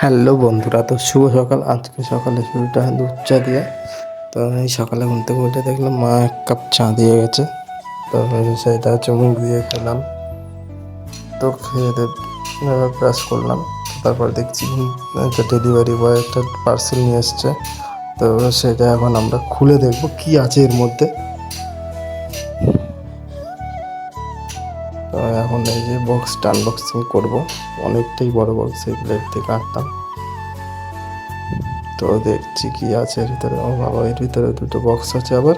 Hello বন্ধুরা, তো শুভ সকাল। আজকে সকালে শুরুটা দুধ চা দিয়ে। তো এই সকালে ঘুম থেকে উঠে দেখলাম মা 1 কাপ চা দিয়ে গেছে। তো সেটা হচ্ছে মুখ দিয়ে খেলাম। তো খেয়ে ব্রাশ করলাম। তারপর দেখছি একটা ডেলিভারি বয় একটা পার্সেল নিয়ে এসছে। তো সেটা এখন আমরা খুলে দেখব কি আছে এর মধ্যে। তো এখন এই যে বক্সটা আনবক্সিং করবো। অনেকটাই বড় বক্স, এই প্লেট থেকে কাটতাম। তো দেখছি কি আছে এর ভিতরে। ও বাবা, এর ভিতরে দুটো বক্স আছে আবার।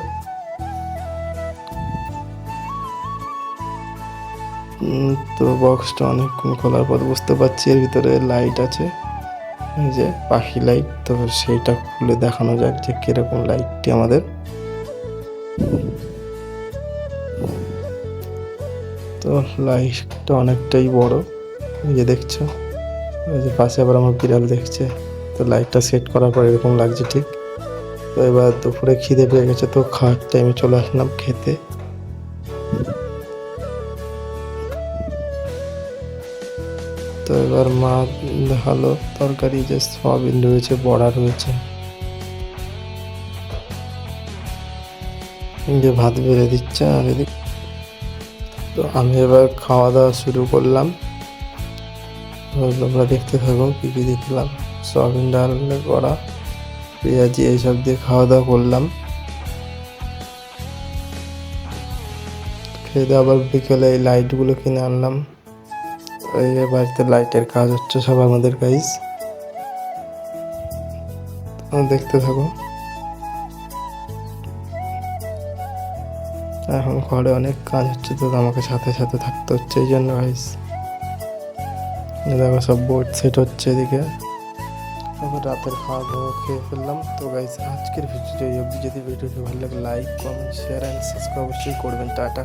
তো বক্সটা অনেকক্ষণ খোলার পর বুঝতে পারছি এর ভিতরে লাইট আছে, এই যে পাখি লাইট। তো সেইটা খুলে দেখানো যাক যে কিরকম লাইটটি আমাদের। তো লাইটটা অনেকটাই বড়, এই যে দেখছো। এই যে পাশে আবার আমার বিড়াল দেখছে। তো লাইটটা সেট করার পর এরকম লাগছে ঠিক। তো এবার দুপুরে খিদে পেয়ে গেছে, তো খাওয়ার টাইমে চলে আসলাম খেতে। তো এবার মা দেখালো তরকারি, যে সয়াবিন রয়েছে, বড়া রয়েছে, যে ভাত বেড়ে দিচ্ছে আর এদিকে। তো আমি এবার খাওয়া দাওয়া শুরু করলাম। তোমরা দেখতে থাকো কী কী দেখলাম। সয়াবিন ডাল, বড়া, পেঁয়াজি এইসব দিয়ে খাওয়া দাওয়া করলাম। খেয়ে দিয়ে আবার বিকেলে এই লাইটগুলো কিনে আনলাম। এই যে বাড়িতে লাইটের কাজ হচ্ছে, সব আমাদের গাইস। দেখতে থাকো। এখন ঘরে অনেক কাজ হচ্ছে, তো আমাকে সাথে সাথে থাকতে হচ্ছে, এই জন্য গাইস। দেখো সব বোর্ড সেট হচ্ছে এদিকে। তারপর রাতের খাওয়া দাওয়া খেয়ে ফেললাম। তো গাইস, আজকের ভিডিও যদি ভিডিওটি ভালো লাগে like, comment, share and subscribe অবশ্যই করবেন। টাটা।